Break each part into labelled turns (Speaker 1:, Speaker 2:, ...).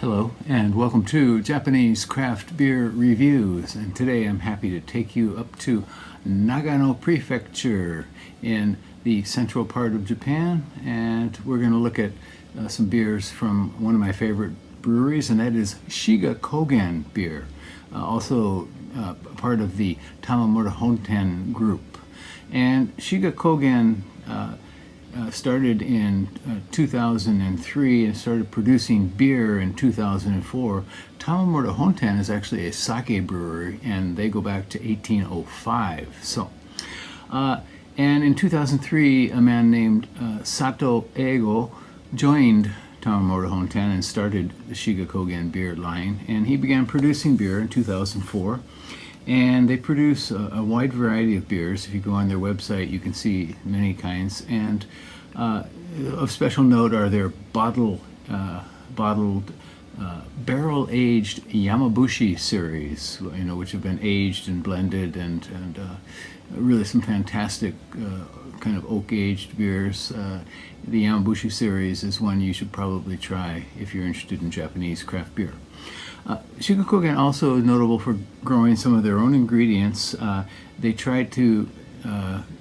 Speaker 1: Hello and welcome to Japanese Craft Beer Reviews, and today I'm happy to take you up to Nagano Prefecture in the central part of Japan, and we're going to look at some beers from one of my favorite breweries, and that is Shiga Kogen Beer, also part of the Tamamura-Honten group. And Shiga Kogen started in 2003 and started producing beer in 2004. Tamamura-Honten is actually a sake brewery, and they go back to 1805. And in 2003, a man named Sato Eigo joined Tamamura-Honten and started the Shiga Kogen beer line, and he began producing beer in 2004. And they produce a wide variety of beers. If you go on their website, you can see many kinds. And of special note are their bottled barrel-aged Yamabushi series, which have been aged and blended, and really some fantastic kind of oak-aged beers. The Yamabushi series is one you should probably try if you're interested in Japanese craft beer. Shiga Kogen also is notable for growing some of their own ingredients. They try to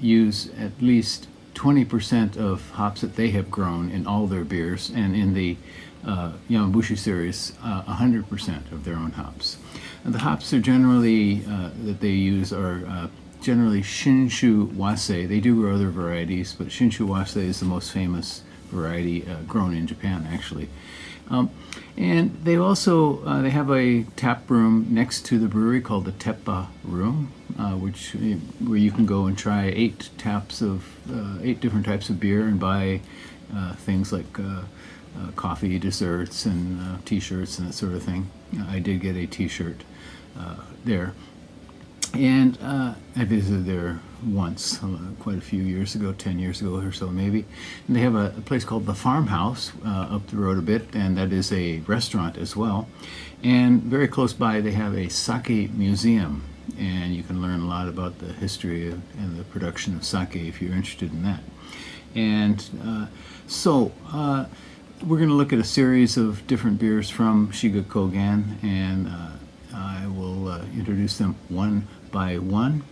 Speaker 1: use at least 20% of hops that they have grown in all their beers, and in the Yamabushi series, 100% of their own hops. And the hops are generally that they use are generally Shinshu Wase. They do grow other varieties, but Shinshu Wase is the most famous variety grown in Japan, actually. And they also they have a tap room next to the brewery called the Teppa Room, where you can go and try 8 different types of beer and buy things like coffee, desserts, and T-shirts and that sort of thing. I did get a T-shirt there, and I visited there once, quite a few years ago, 10 years ago or so maybe. And they have a place called the Farmhouse up the road a bit, and that is a restaurant as well. And very close by they have a sake museum, and you can learn a lot about the history and the production of sake if you're interested in that. And we're going to look at a series of different beers from Shiga Kogen, and I will introduce them one by one.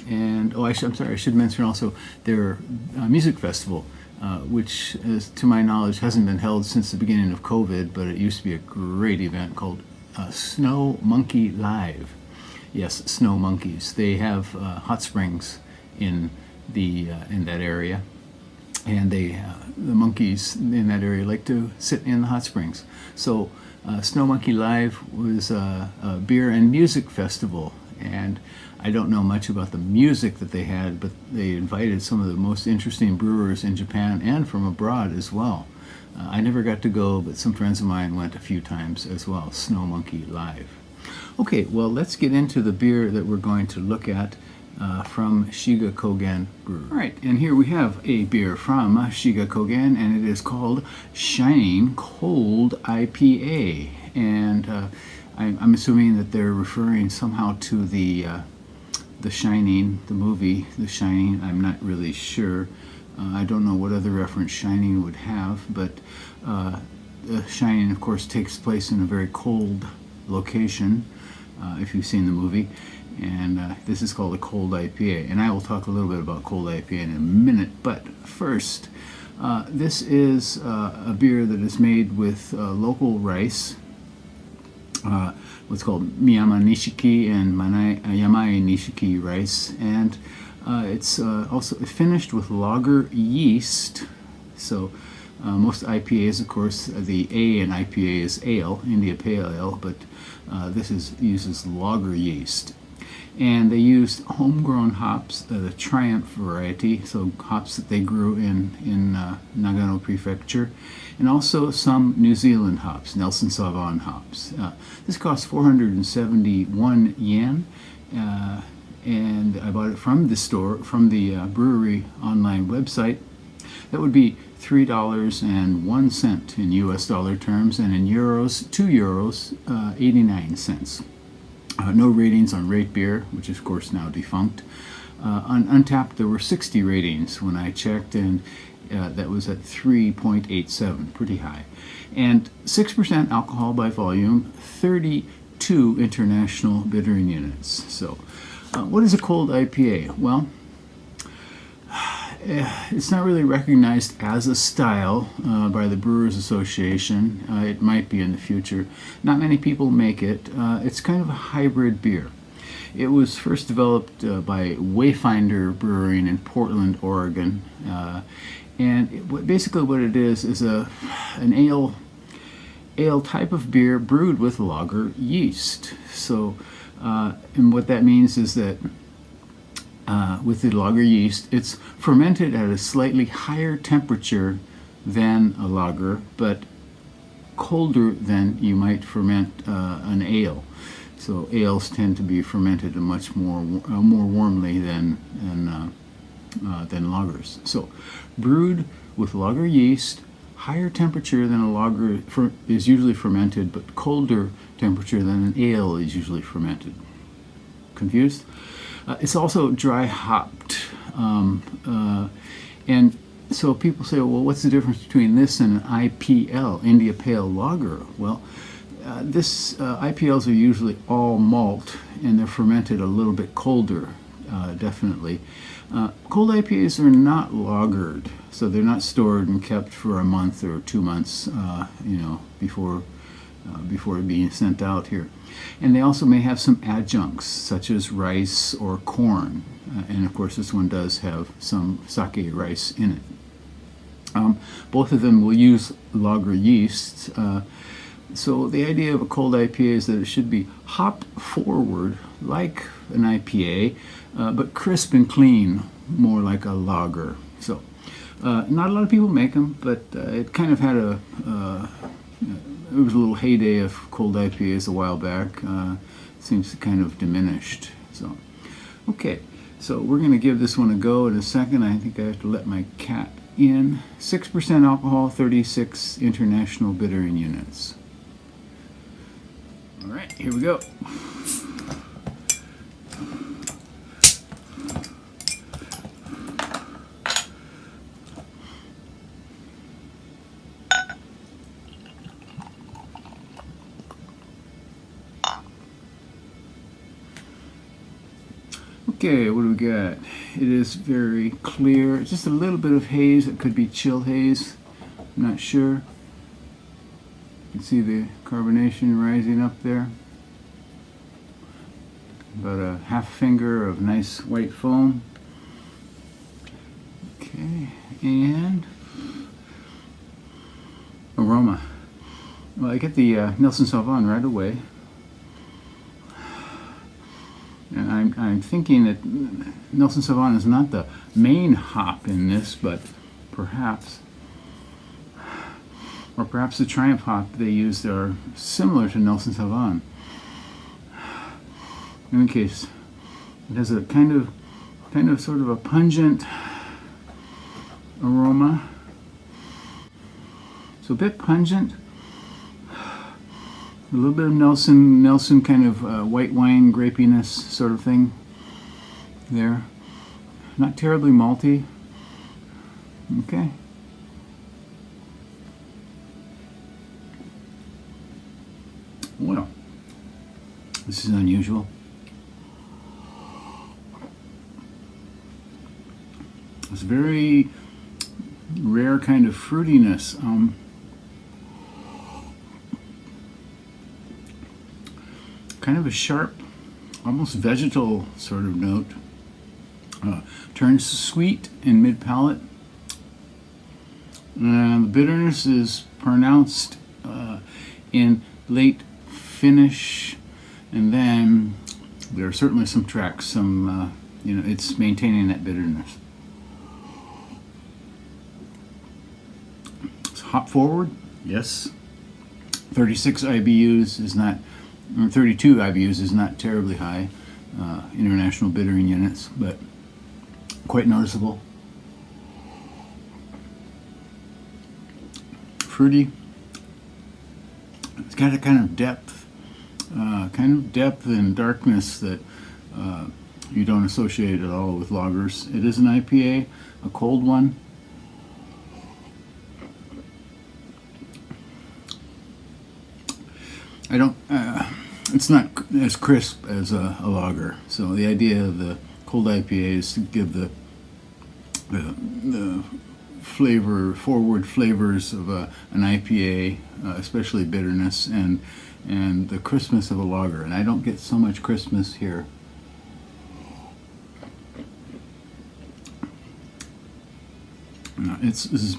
Speaker 1: And I'm sorry, I should mention also their music festival, which, to my knowledge, hasn't been held since the beginning of COVID, but it used to be a great event called Snow Monkey Live. Yes, Snow Monkeys. They have hot springs in that area, and the monkeys in that area like to sit in the hot springs. So Snow Monkey Live was a beer and music festival, and I don't know much about the music that they had, but they invited some of the most interesting brewers in Japan and from abroad as well. I never got to go, but some friends of mine went a few times as well. Snow Monkey Live. Okay, well, let's get into the beer that we're going to look at from Shiga Kogen Brewery. All right, and here we have a beer from Shiga Kogen, and it is called Shining Cold IPA. And I'm assuming that they're referring somehow to the Shining, the movie, The Shining. I'm not really sure. I don't know what other reference Shining would have, but The Shining, of course, takes place in a very cold location, if you've seen the movie. And this is called a cold IPA. And I will talk a little bit about cold IPA in a minute, but first, this is a beer that is made with local rice, what's called Miyama Nishiki and Yamai Nishiki rice, and it's also finished with lager yeast. So most IPAs, of course, the A in IPA is ale, India Pale Ale, but this uses lager yeast. And they used homegrown hops, the Triumph variety, so hops that they grew in Nagano Prefecture, and also some New Zealand hops, Nelson Sauvin hops. This cost 471 yen, and I bought it from the brewery online website. That would be $3.01 in US dollar terms, and in euros, €2, 89 cents. No ratings on Rate Beer, which is of course now defunct. On Untappd there were 60 ratings when I checked, and that was at 3.87, pretty high. And 6% alcohol by volume, 32 international bittering units. So, what is a cold IPA? Well, it's not really recognized as a style by the Brewers Association. It might be in the future. Not many people make it. It's kind of a hybrid beer. It was first developed by Wayfinder Brewing in Portland, Oregon. Basically what it is an ale type of beer brewed with lager yeast. So, and what that means is that with the lager yeast, it's fermented at a slightly higher temperature than a lager, but colder than you might ferment an ale. So ales tend to be fermented much more warmly than lagers. So brewed with lager yeast, higher temperature than a lager is usually fermented, but colder temperature than an ale is usually fermented. Confused? It's also dry hopped. And so people say, well, what's the difference between this and an IPL, India Pale Lager? Well, IPLs are usually all malt, and they're fermented a little bit colder, definitely. Cold IPAs are not lagered, so they're not stored and kept for a month or 2 months, before being sent out here. And they also may have some adjuncts, such as rice or corn. And of course, this one does have some sake rice in it. Both of them will use lager yeast. So the idea of a cold IPA is that it should be hop forward like an IPA, but crisp and clean, more like a lager. So not a lot of people make them, but it kind of had it was a little heyday of cold IPAs a while back. Seems kind of diminished. So, okay, so we're going to give this one a go in a second. I think I have to let my cat in. 6% alcohol, 36 international bittering units. All right, here we go. Okay, what do we got? It is very clear. Just a little bit of haze. It could be chill haze. I'm not sure. You can see the carbonation rising up there. About a half finger of nice white foam. Okay, and aroma. Well, I get the Nelson Sauvin right away. And I'm thinking that Nelson Sauvin is not the main hop in this, but perhaps the Triumph hop they used are similar to Nelson Sauvin. In any case, it has a kind of sort of a pungent aroma. So a bit pungent. A little bit of Nelson kind of white wine grapiness sort of thing there. Not terribly malty. Okay. Well, this is unusual. It's a very rare kind of fruitiness. Kind of a sharp, almost vegetal sort of note. Turns sweet in mid-palate. And the bitterness is pronounced in late finish, and then there are certainly some tracks. It's maintaining that bitterness. It's hop forward, yes. 36 IBUs is not. 32 IBUs is not terribly high, international bittering units, but quite noticeable. Fruity. It's got a kind of depth and darkness that you don't associate at all with lagers. It is an IPA, a cold one. I don't. It's not as crisp as a lager. So the idea of the cold IPA is to give the forward flavors of an IPA, especially bitterness and the crispness of a lager. And I don't get so much crispness here. It's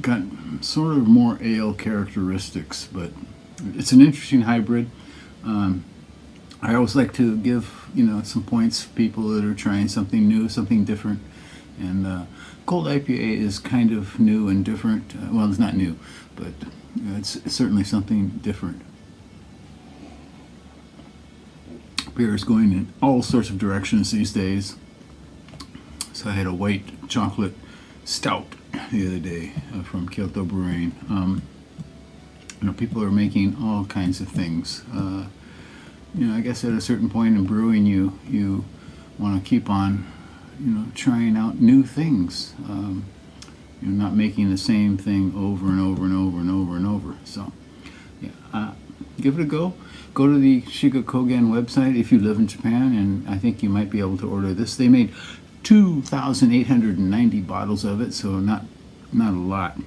Speaker 1: got sort of more ale characteristics, but it's an interesting hybrid. I always like to give some points to people that are trying something new, something different. And cold IPA is kind of new and different. Well, it's not new, but it's certainly something different. Beer is going in all sorts of directions these days. So I had a white chocolate stout the other day from Kyoto Brewing. People are making all kinds of things. I guess at a certain point in brewing, you want to keep on, trying out new things. You're not making the same thing over and over and over and over and over. So, yeah, give it a go. Go to the Shiga Kogen website if you live in Japan, and I think you might be able to order this. They made 2,890 bottles of it, so not a lot,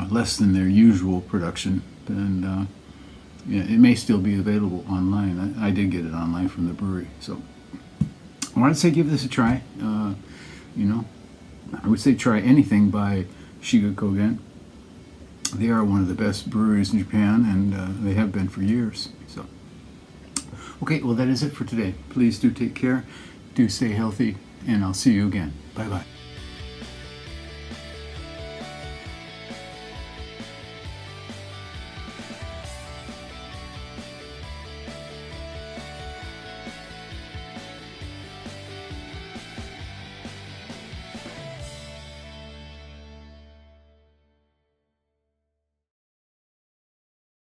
Speaker 1: less than their usual production. And it may still be available online. I did get it online from the brewery, so I wanted to say give this a try. I would say try anything by Shiga Kogen. They are one of the best breweries in Japan, and they have been for years. So, okay, well that is it for today. Please do take care, do stay healthy, and I'll see you again. Bye bye.